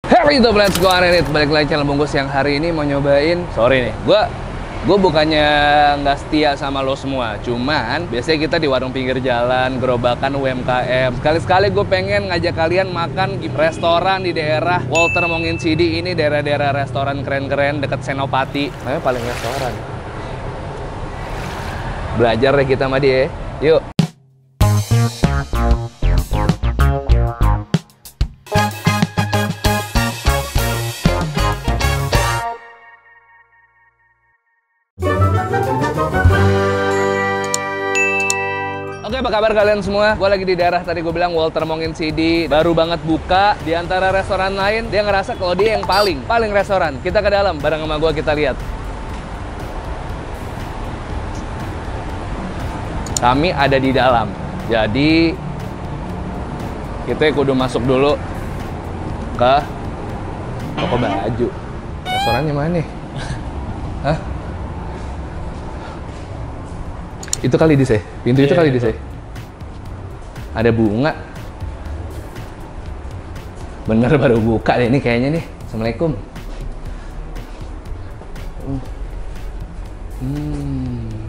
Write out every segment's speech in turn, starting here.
Hey YouTube, let's go Arenit. Balik lagi channel Bungkus yang hari ini mau nyobain. Sorry nih, gue bukannya nggak setia sama lo semua. Cuman biasanya kita di warung pinggir jalan, gerobakan UMKM. Sekali-sekali gue pengen ngajak kalian makan di restoran di daerah Walter Mongin Sidi. Ini daerah-daerah restoran keren-keren deket Senopati. Namanya paling restoran. Belajar deh kita sama dia. Yuk. Oke, apa kabar kalian semua? Gue lagi di daerah tadi gue bilang Walter Mongin Sidi, baru banget buka. Di antara restoran lain, dia ngerasa kalau dia yang paling restoran. Kita ke dalam bareng sama gue, kita lihat. Kami ada di dalam, jadi kita kudu masuk dulu ke toko baju. Restorannya mana nih? Hah? Itu kali di pintu itu kali di Ada bunga. Bener baru buka deh ini kayaknya nih. Assalamualaikum.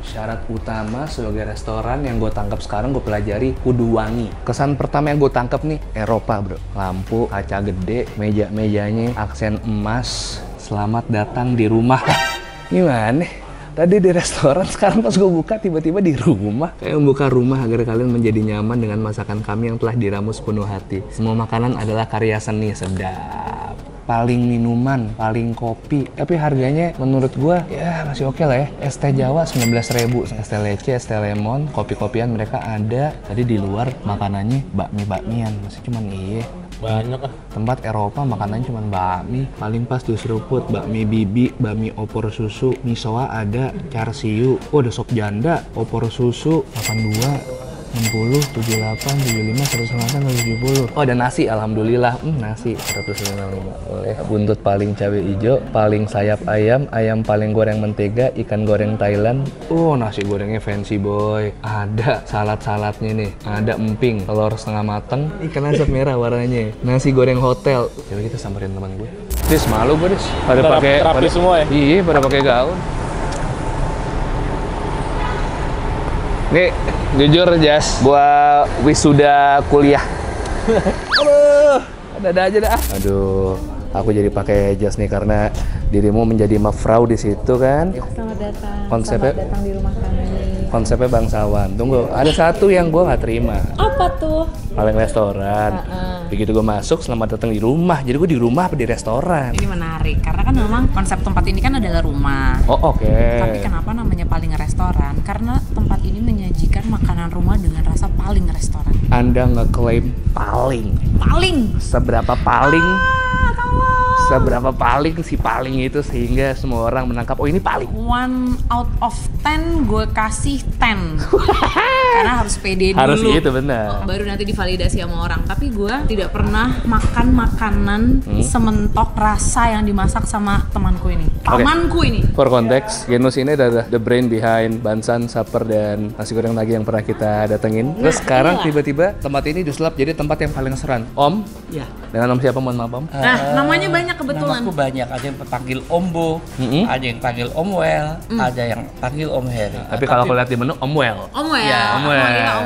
Syarat utama sebagai restoran yang gue tangkap sekarang, gue pelajari kudu wangi. Kesan pertama yang gue tangkap nih Eropa bro. Lampu kaca gede, meja-mejanya aksen emas. Selamat datang di rumah. Gimana? Tadi di restoran, sekarang pas gue buka tiba-tiba di rumah. Kayak membuka rumah agar kalian menjadi nyaman dengan masakan kami yang telah diramu sepenuh hati. Semua makanan adalah karya seni, sedap. Paling minuman, paling kopi. Tapi harganya menurut gue ya masih oke lah ya. Es teh Jawa 19.000, es teh lece, es teh lemon, kopi-kopian mereka ada. Tadi di luar makanannya bakmi-bakmian, masih cuman banyak ah. Tempat Eropa makanannya cuma bakmi. Paling pas di seruput, bakmi bibi, bakmi opor susu, misoa ada, char siu. Oh, ada sop janda, opor susu, 82, 60, 78, 75, 190, 170. Oh, ada nasi, alhamdulillah. Nasi 155. Boleh. Buntut paling cabai hijau, paling sayap ayam, ayam paling goreng mentega, ikan goreng Thailand. Oh, nasi gorengnya fancy boy. Ada salad-saladnya nih. Ada emping, telur setengah mateng, ikan asap merah warnanya. Nasi goreng hotel. Coba kita samperin teman gue. Dis, malu gue, Dis. Pada pakai rapi semua ya? Iya, pada pakai gaun. Nih, jujur Jas, gua wisuda kuliah. Ada aja dah. Aduh, aku jadi pakai jas nih karena dirimu menjadi mafrau di situ kan. Selamat datang. Konsepnya, selamat datang di rumah kami. Konsepnya bangsawan. Tunggu, ada satu yang gua nggak terima. Apa tuh? Paling restoran. Begitu gue masuk, selamat datang di rumah. Jadi gue di rumah apa di restoran? Ini menarik karena kan memang konsep tempat ini kan adalah rumah. Oh, oke. Tapi kenapa namanya paling restoran? Karena tempat ini menyajikan makanan rumah dengan rasa paling restoran. Anda ngeklaim paling. Paling. Seberapa paling? Tolong. Seberapa paling si paling itu sehingga semua orang menangkap oh ini paling. 1 out of 10 gue kasih 10. Karena harus pede dulu. Harus gitu, benar. Baru nanti divalidasi sama orang. Tapi gue tidak pernah makan makanan sementok rasa yang dimasak sama temanku ini. Pamanku ini. For konteks, Genus ini adalah the brain behind Bansan, Saper, dan nasi goreng lagi yang pernah kita datengin. Terus sekarang tiba-tiba tempat ini disulap jadi tempat yang paling seran. Om? Ya. Dengan om siapa, mohon maaf Om? Nah, namanya banyak kebetulan. Namaku banyak, ada yang panggil Ombo, ada yang panggil Omwell, ada yang panggil Om Heri. Tapi kalau aku lihat di menu, Om Well. Om Well. Ya, Om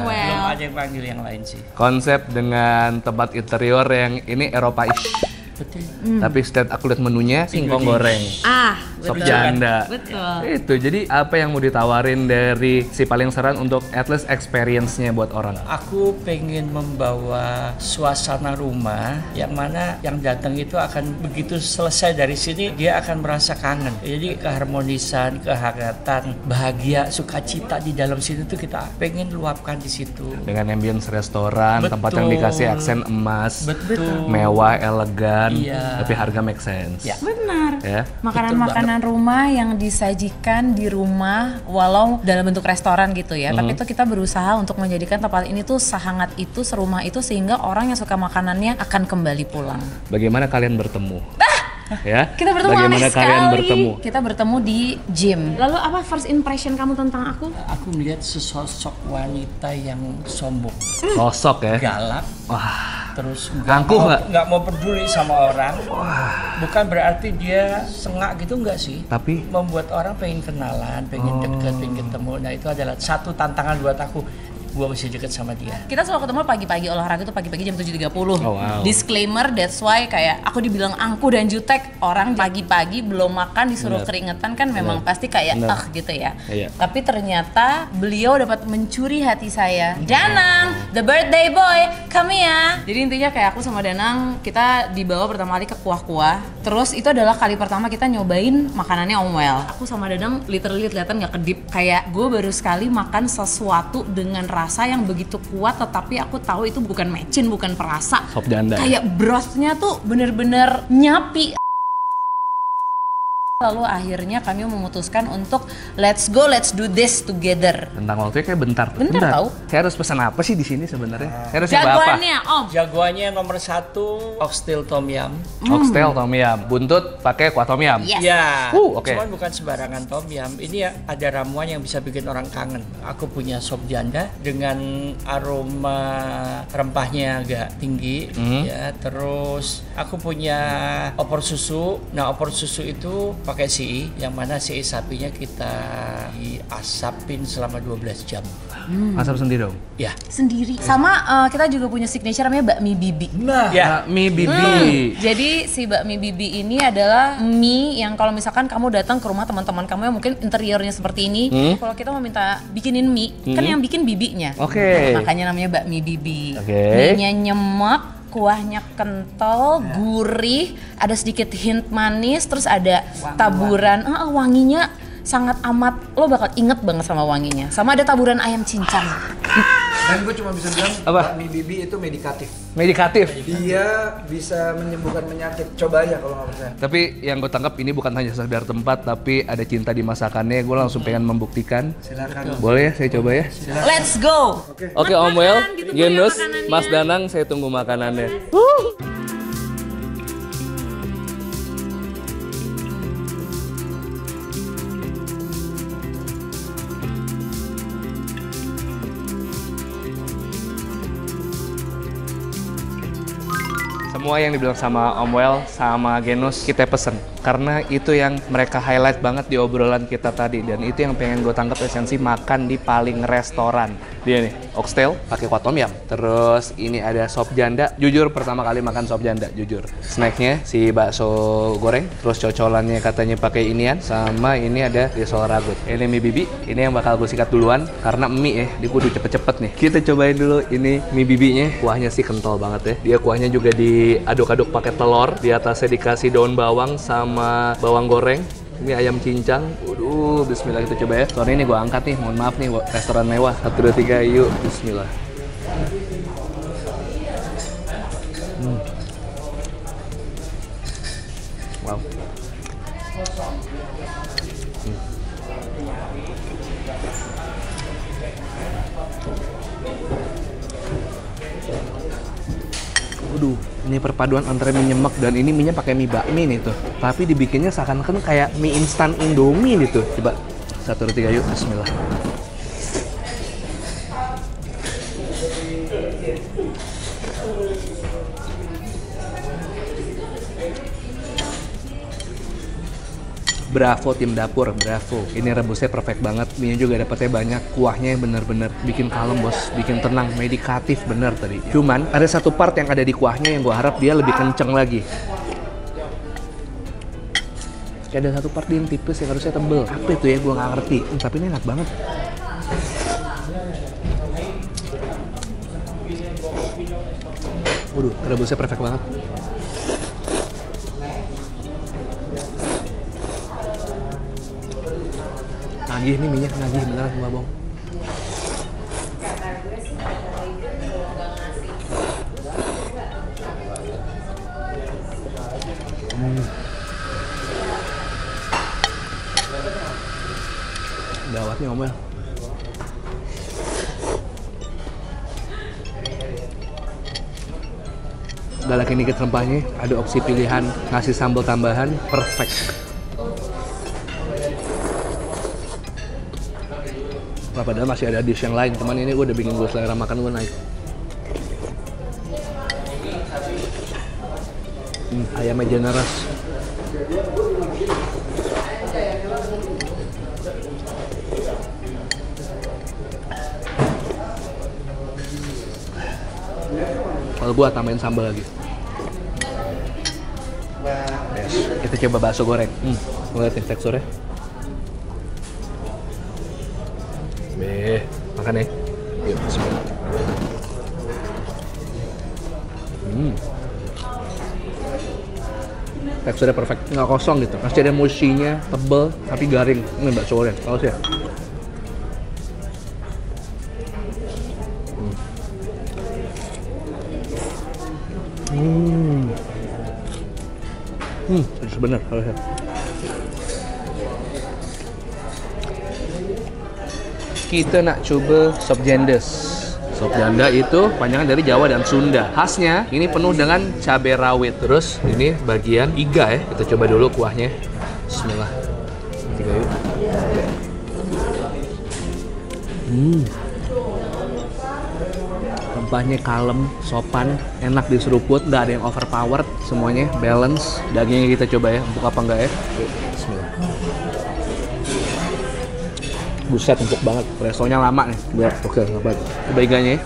Well. Belum ada yang panggil yang lain sih. Konsep dengan tempat interior yang ini Eropa-ish. Betul. Tapi setiap aku lihat menunya, singkong goreng. Sop Betul. janda. Betul. Itu, jadi apa yang mau ditawarin dari si paling seran untuk at least experience-nya buat orang? Aku pengen membawa suasana rumah yang mana yang datang itu akan begitu selesai dari sini dia akan merasa kangen. Jadi keharmonisan, kehangatan, bahagia, sukacita di dalam sini tuh kita pengen luapkan di situ. Dengan ambience restoran, tempat yang dikasih aksen emas, mewah, elegan, tapi harga make sense. Ya. Benar. Ya. Makanan-makanan rumah yang disajikan di rumah walau dalam bentuk restoran gitu ya. Tapi itu kita berusaha untuk menjadikan tempat ini tuh sehangat itu, serumah itu sehingga orang yang suka makanannya akan kembali pulang. Bagaimana kalian bertemu? Ya. Kita bertemu Bagaimana aneh kalian sekali. bertemu? Kita bertemu di gym. Lalu apa first impression kamu tentang aku? Aku melihat sesosok wanita yang sombong, Sosok ya. galak, Wah. terus Angkuh nggak? nggak mau peduli sama orang. Bukan berarti dia sengak gitu, nggak sih. Tapi Membuat orang pengen kenalan, pengen deket, pengen ketemu. Nah itu adalah satu tantangan buat aku. Gue mesti deket sama dia. Kita selalu ketemu pagi-pagi, olahraga tuh pagi-pagi jam 7.30. Oh, wow. Disclaimer, that's why kayak aku dibilang angkuh dan jutek. Orang pagi-pagi belum makan disuruh Bener. keringetan kan memang pasti kayak Bener. gitu ya. Iya. Tapi ternyata beliau dapat mencuri hati saya. Danang, the birthday boy, come here. Jadi intinya kayak aku sama Danang, kita dibawa pertama kali ke kuah-kuah. Terus itu adalah kali pertama kita nyobain makanannya Om Well. Aku sama Danang literally kelihatan gak kedip. Kayak gue baru sekali makan sesuatu dengan rasa yang begitu kuat, tetapi aku tahu itu bukan mecin, bukan perasa. sop janda. Kayak brothnya tuh bener-bener nyapi. Lalu akhirnya kami memutuskan untuk let's go, let's do this together. Tentang waktunya kayak bentar. Bentar tahu. Saya harus pesan apa sih di sini sebenarnya? Saya harus coba apa? Jagoannya Om. Jagoannya nomor 1 oxtail tom yum. Oxtail tom yum, buntut pakai kuah tom yum. Yes. Ya, Oke. cuman bukan sembarangan tom yum. Ini ya ada ramuan yang bisa bikin orang kangen. Aku punya sop janda dengan aroma rempahnya agak tinggi, ya. Terus aku punya opor susu. Nah, opor susu itu pakai sei, yang mana sei sapinya kita diasapin selama 12 jam. Asap sendiri dong. Ya. Sendiri. Sama kita juga punya signature namanya bakmi bibi. Nah, ya. Bakmi bibi. Jadi si bakmi bibi ini adalah mie yang kalau misalkan kamu datang ke rumah teman-teman kamu yang mungkin interiornya seperti ini, kalau kita mau minta bikinin mie, kan yang bikin bibinya. Oke. Makanya namanya bakmi bibi. Oke. Mie-nya nyemek, kuahnya kental, gurih, ada sedikit hint manis, terus ada taburan wanginya sangat amat, lo bakal inget banget sama wanginya. Sama ada taburan ayam cincang. Dan gue cuma bisa bilang Apa? bakmi bibi itu medikatif. Medikatif. Dia bisa menyembuhkan penyakit. Coba aja kalau nggak percaya. Tapi yang gue tangkap ini bukan hanya sekedar tempat, tapi ada cinta di masakannya. Gue langsung pengen membuktikan. Silakan. Boleh ya, saya coba ya? Let's go. Oke Om Well, ditunggu ya Genus, makanannya. Mas Danang, saya tunggu makanannya. Semua yang dibilang sama Om Well, sama Genus, kita pesen. Karena itu yang mereka highlight banget di obrolan kita tadi. Dan itu yang pengen gue tangkap esensi makan di paling restoran. Dia nih, oxtail pakai kuah tom yum. Terus ini ada sop janda. Jujur pertama kali makan sop janda, jujur. Snacknya si bakso goreng. Terus cocolannya katanya pakai inian. Sama ini ada risol ragut. Ini mie bibi. Ini yang bakal gue sikat duluan. Karena mie ya, dia kudu cepet-cepet nih. Kita cobain dulu ini mie bibinya. Kuahnya sih kental banget ya. Dia kuahnya juga diaduk-aduk pakai telur. Di atasnya dikasih daun bawang sama bawang goreng. Ini ayam cincang. Waduh, bismillah kita coba ya. Soalnya ini gue angkat nih, mohon maaf nih, restoran mewah. 1, 2, 3, yuk. Bismillah. Wow. Waduh, ini perpaduan antara mie nyemek dan ini mie-nya pakai mie bakmi nih tuh. Tapi dibikinnya seakan-akan kayak mie instan Indomie nih tuh. Coba 1, 2, 3 yuk, bismillah. Bravo tim dapur, bravo. Ini rebusnya perfect banget, mie juga dapetnya banyak, kuahnya bener-bener bikin kalem bos, bikin tenang, medikatif bener tadi. Cuman ada satu part yang ada di kuahnya yang gue harap dia lebih kenceng lagi. Kayak ada satu part yang tipis yang harusnya tebel. Apa itu ya, gue nggak ngerti. Tapi ini enak banget. Waduh, rebusnya perfect banget. Nagih nih minyak, nagih beneran nggak bohong. Gawat nih Om Well. Galakin dikit rempahnya, ada opsi pilihan ngasih sambal tambahan, perfect. Nah, padahal masih ada dish yang lain, cuman ini gue udah bikin gue selera makan gue naik. Ayamnya generous. Kalau gua tambahin sambal lagi. Yes. Kita coba bakso goreng. Lihat nih teksturnya. Makan ya. Yuk, bismillah. Teksturnya perfect, nggak kosong gitu. Masih ada mushinya, tebel, tapi garing. Ini bakso goreng, tahu sih ya. Bener, harusnya. Kita nak coba sop jendes. Sop janda itu panjangan dari Jawa dan Sunda. Khasnya ini penuh dengan cabai rawit. Terus ini bagian iga ya. Kita coba dulu kuahnya. Bismillah. Tiga yuk. Rempahnya kalem, sopan, enak diseruput, nggak ada yang overpowered, semuanya balance. Dagingnya kita coba ya, empuk apa enggak ya? Yuk, bismillah. Buset, empuk banget. Restonya lama nih. Ya, oke, apa? Coba iganya ya.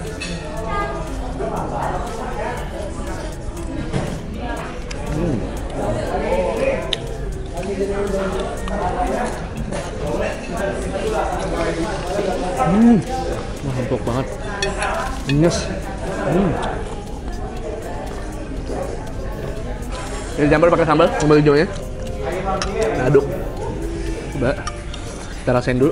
Wah, empuk banget. Nyes. Ini campur pakai sambal hijaunya. Aduk. Coba kita rasain dulu.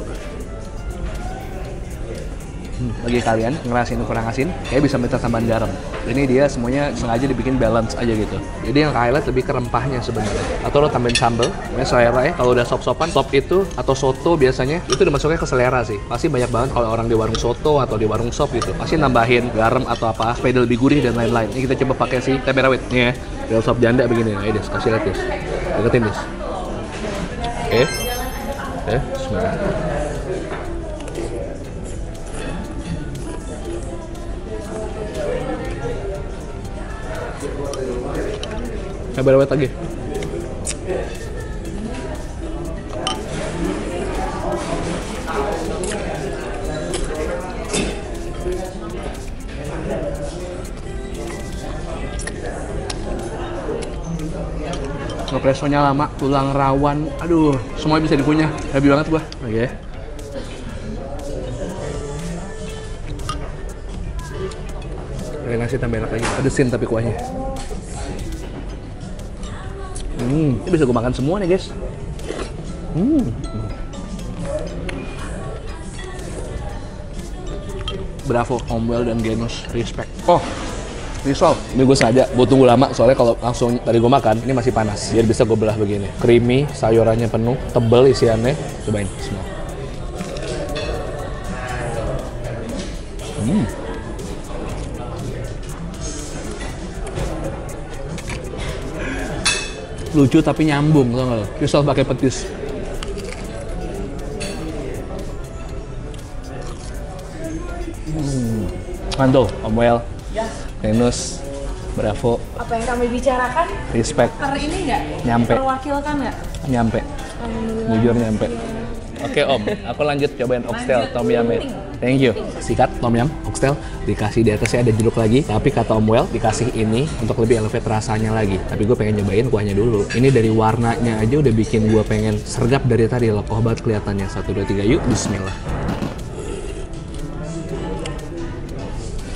Bagi kalian ngerasain kurang asin, kayak bisa minta tambahan garam. Ini dia semuanya sengaja dibikin balance aja gitu. Jadi yang highlight lebih ke rempahnya sebenarnya. Atau lo tambahin sambal, ini selera ya. Kalau udah sop-sopan, sop itu atau soto biasanya itu udah masuknya ke selera sih. Pasti banyak banget kalau orang di warung soto atau di warung sop gitu. Pasti nambahin garam atau apa supaya dia lebih gurih dan lain-lain. Ini kita coba pakai si cabai rawit nih ya. Real sop janda begini. Ayo Des, kasih lihat Des. Deketin Des. Oke. Bismillah. Cabai rawit lagi. Ngepresonya lama, tulang rawan, aduh, semua bisa dikunyah. Happy banget gua. Oke. Pakai nasi tambah enak lagi. Adesin tapi kuahnya. Ini bisa gue makan semua nih guys. Bravo, Omwell dan Genus, respect. Oh, risol. Ini gue sengaja, gue tunggu lama soalnya kalau langsung tadi gue makan, ini masih panas. Biar bisa gue belah begini. Creamy, sayurannya penuh, tebel isiannya. Cobain semua. Lucu tapi nyambung, tau nggak lo? Risol pakai petis. Mantap, Omwell, Genus, Bravo. Apa yang kami bicarakan? Respect. Hari ini nggak? Nyampe. Terwakilkan nggak? Nyampe. Jujur nyampe. Oke Om, aku lanjut cobain oxtail tom yum. Thank you. Sikat tom yum, oxtail, dikasih di atasnya ada jeruk lagi. Tapi kata Omwell dikasih ini untuk lebih elevate rasanya lagi. Tapi gue pengen nyobain kuahnya dulu. Ini dari warnanya aja udah bikin gue pengen sergap dari tadi. Lekoh banget kelihatannya. 1, 2, 3, yuk. Bismillah.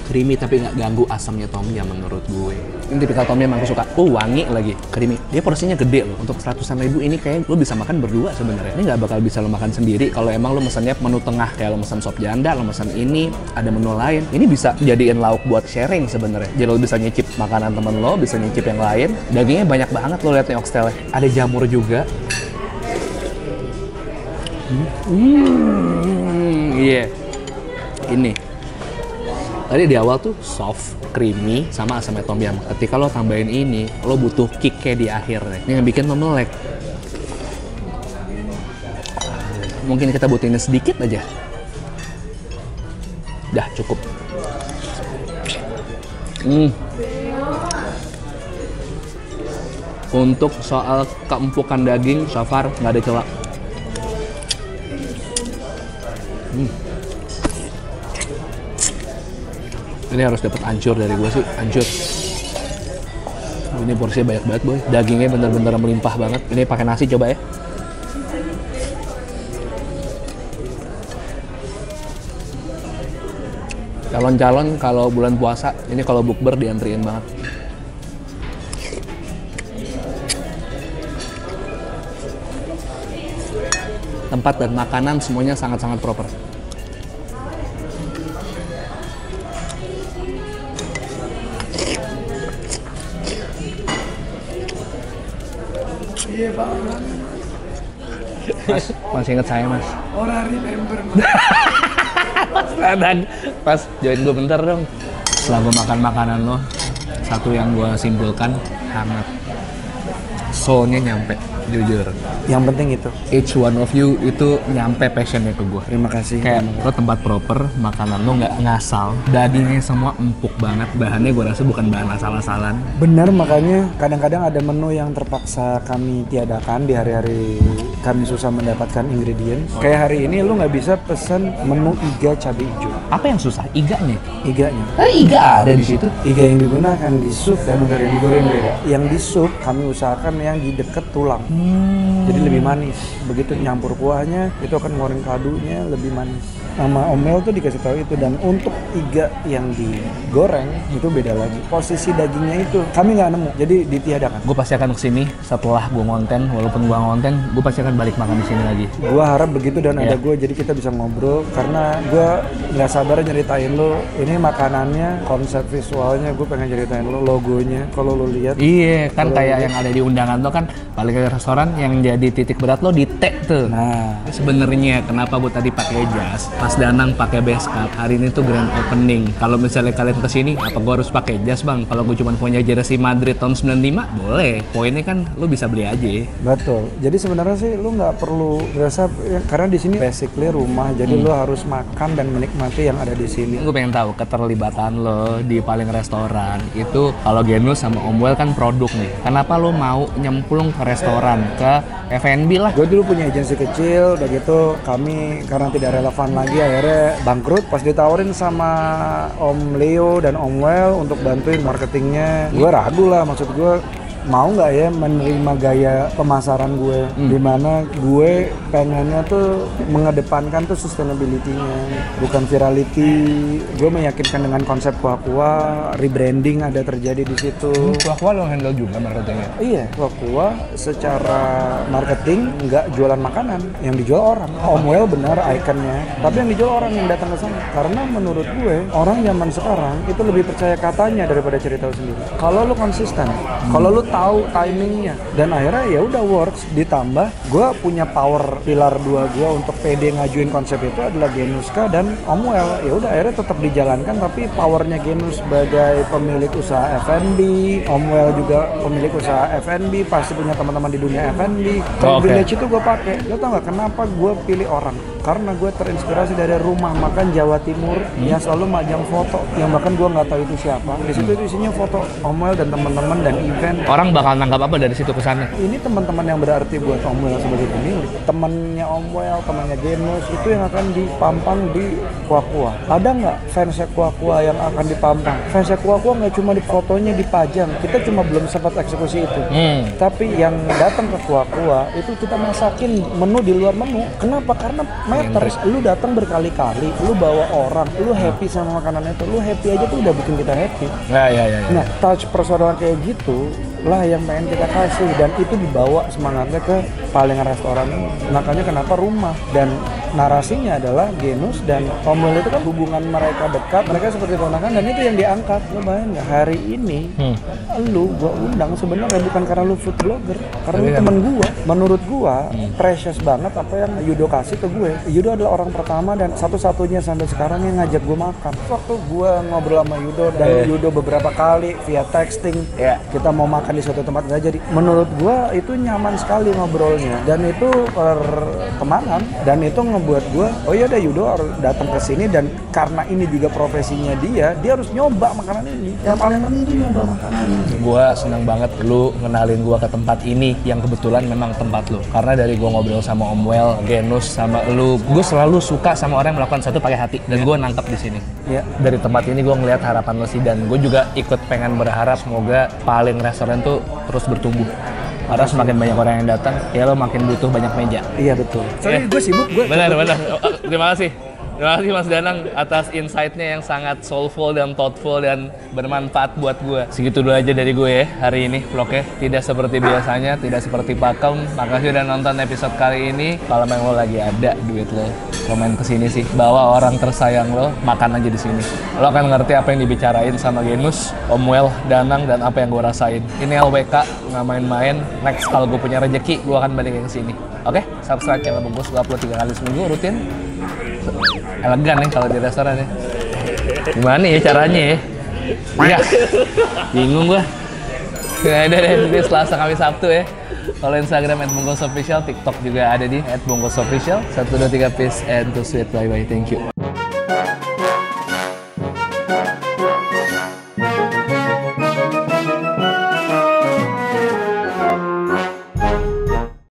Creamy tapi nggak ganggu asamnya tom yum menurut gue. Ini tipikal tom yum aku suka. Wangi lagi, creamy. Dia porsinya gede loh. Untuk 100-an ribu ini kayak lo bisa makan berdua sebenarnya. Ini nggak bakal bisa lo makan sendiri kalau emang lo mesennya menu tengah. Kayak lo mesen sop janda, lo mesen ini, ada menu lain. Ini bisa jadiin lauk buat sharing sebenarnya. Jadi lo bisa nyicip makanan temen lo, bisa nyicip yang lain. Dagingnya banyak banget lo lihat nih oxtailnya. Ada jamur juga. Iya. Ini. Tadi di awal tuh soft, creamy, sama asamnya tom yum. Ketika lo tambahin ini, lo butuh kick kayak di akhir nih. Ini yang bikin memelek. Mungkin kita butuhin sedikit aja. Dah cukup. Untuk soal keempukan daging, so far nggak ada celah. Ini harus dapat ancur dari gue sih, ancur. Ini porsinya banyak banget boy, dagingnya bener-bener melimpah banget. Ini pakai nasi coba ya. Calon-calon kalau bulan puasa, ini kalau bukber diantriin banget. Tempat dan makanan semuanya sangat-sangat proper. Iya banget. Mas, masih inget saya mas? Orang remember. Pas join gue bentar dong. Setelah gue makan makanan lo, satu yang gue simpulkan, hangat. Soulnya nyampe, jujur. Yang penting itu. Each one of you itu nyampe passionnya ke gue. Terima kasih. Kayak lo tempat proper, makanan lo nggak ngasal, dagingnya semua empuk banget, bahannya gue rasa bukan bahan asal-asalan. Benar, makanya kadang-kadang ada menu yang terpaksa kami tiadakan di hari-hari kami susah mendapatkan ingredient. Kayak hari ini lu nggak bisa pesen menu iga cabai hijau. Apa yang susah? Iganya? Iganya. Iga ada di situ. Iga yang digunakan di sup dan yang digoreng beda. Yang di sup kami usahakan yang di deket tulang. Jadi lebih manis. Begitu nyampur kuahnya itu akan ngeluarin kadunya lebih manis. Nama omel tuh dikasih tahu itu, dan untuk iga yang digoreng itu beda lagi. Posisi dagingnya itu kami nggak nemu, jadi ditiadakan. Gue pasti akan kesini setelah gue ngonten, walaupun gue ngonten, gue pasti akan balik makan di sini lagi. Gue harap begitu dan ada Yeah. gue, jadi kita bisa ngobrol karena gue nggak sabar nyeritain lo ini makanannya, konsep visualnya gue pengen ceritain lo, logonya kalau lo lihat. Iya, kan kayak yang ada di undangan tuh kan balik ke restoran yang jadi titik berat lo di tag tuh. Nah, Sebenarnya kenapa gue tadi pakai jas, pas Danang pakai base cap, hari ini tuh grand opening. Kalau misalnya kalian kesini, apa gue harus pakai jas bang? Kalau gue cuma punya jersey Madrid tahun 95, boleh. Poinnya kan lo bisa beli aja. betul. Jadi sebenarnya sih lo nggak perlu berasa ya, karena di sini basically rumah, jadi lo harus makan dan menikmati yang ada di sini. Gue pengen tahu keterlibatan lo di paling restoran itu. Kalau Genus sama Omwell kan produk nih. Kenapa lo mau nyemplung ke restoran, ke F&B lah? Gue dulu punya agensi kecil, udah gitu kami karena tidak relevan lagi akhirnya bangkrut. Pas ditawarin sama Om Leo dan Om Well untuk bantuin marketingnya, gue ragu lah, maksud gue mau nggak ya menerima gaya pemasaran gue, dimana gue pengennya tuh mengedepankan tuh sustainability-nya, bukan virality. Gue meyakinkan dengan konsep kuah-kuah, rebranding ada terjadi di situ. Kuah-kuah lo handle juga marketingnya. Iya, kuah-kuah secara marketing nggak jualan makanan, yang dijual orang. Om Well benar ikonnya, tapi yang dijual orang yang datang ke sana. Karena menurut gue, orang zaman sekarang itu lebih percaya katanya daripada cerita sendiri. Kalau lu konsisten, kalau lu tahu timingnya, dan akhirnya ya udah works. Ditambah, gue punya power pilar 2 gue untuk PD ngajuin konsep itu adalah Genuska dan Om Well. Ya udah akhirnya tetap dijalankan, tapi powernya Genus sebagai pemilik usaha F&B, Om Well juga pemilik usaha F&B, pasti punya teman-teman di dunia F&B. Privilege itu gue pakai. Lo tau nggak kenapa gue pilih orang? Karena gue terinspirasi dari rumah makan Jawa Timur yang selalu majang foto, yang bahkan gue nggak tahu itu siapa. Di situ isinya foto Om Well dan teman-teman dan event. Orang bakal nangkap apa dari situ kesannya? Ini teman-teman yang berarti buat Om Well sebagai pemilik. Temannya Om Well, temannya Genus itu yang akan dipampang di kuah-kuah. Ada nggak fansnya kuah-kuah yang akan dipampang? Fansnya kuah-kuah nggak cuma di fotonya dipajang. Kita cuma belum sempat eksekusi itu. Tapi yang datang ke kuah-kuah itu kita masakin menu di luar menu. Kenapa? Karena matters. Lu datang berkali-kali, lu bawa orang, lu happy sama makanan itu, lu happy aja tuh udah bikin kita happy. Ya. Nah, touch personal kayak gitu lah yang pengen kita kasih, dan itu dibawa semangatnya ke palingan restoran ini. Makanya kenapa rumah, dan narasinya adalah Genus dan Om Well itu kan hubungan mereka dekat, mereka seperti ponakan, dan itu yang diangkat. Lo bayangin nggak hari ini lu gua undang sebenarnya bukan karena lu food blogger, karena lu temen gua. Menurut gua precious banget apa yang Yudo kasih ke gue. Yudo adalah orang pertama dan satu-satunya sampai sekarang yang ngajak gue makan. Waktu gue ngobrol sama Yudo dan Yudo beberapa kali via texting, kita mau makan di suatu tempat nggak jadi. Menurut gue itu nyaman sekali ngobrolnya, dan itu pertemanan, dan itu ngebuat gue, oh iya dah Yudo harus datang ke sini, dan karena ini juga profesinya dia harus nyoba makanan ini. Yang paling penting itu nyoba makanan ini. Gue seneng banget lu ngenalin gue ke tempat ini yang kebetulan memang tempat lu. Karena dari gue ngobrol sama Om Well, Genus, sama lu, gue selalu suka sama orang yang melakukan sesuatu pakai hati, dan gue nangkep di sini. Ya. Dari tempat ini gue ngeliat harapan lo sih, dan gue juga ikut pengen berharap semoga Paling restoran tuh terus bertumbuh. Karena semakin banyak orang yang datang, ya lo makin butuh banyak meja. Iya betul. Soalnya gue sibuk, Benar. Terima kasih. Terima kasih Mas Danang atas insight-nya yang sangat soulful dan thoughtful dan bermanfaat buat gue. Segitu dulu aja dari gue ya hari ini vlognya. Tidak seperti biasanya, tidak seperti pakem. Makasih udah nonton episode kali ini. Kalau memang lo lagi ada duit lo, komen kesini sih. Bawa orang tersayang lo, makan aja di sini. Lo akan ngerti apa yang dibicarain sama Genus, Om Well, Danang, dan apa yang gue rasain. Ini LWK, nggak main-main. Next kalau gue punya rezeki, gue akan balik ke sini. Oke? Subscribe channel Bungkus, gue upload 3 kali seminggu rutin. Elegan nih kalau di restoran ya. Gimana ya caranya ya? Ya, bingung gua. Ya udah deh, ini Selasa Kamis Sabtu ya. Kalau Instagram @bungkusofficial, TikTok juga ada di @bungkusofficial. 1, 2, 3 peace and to sweet, bye bye, thank you.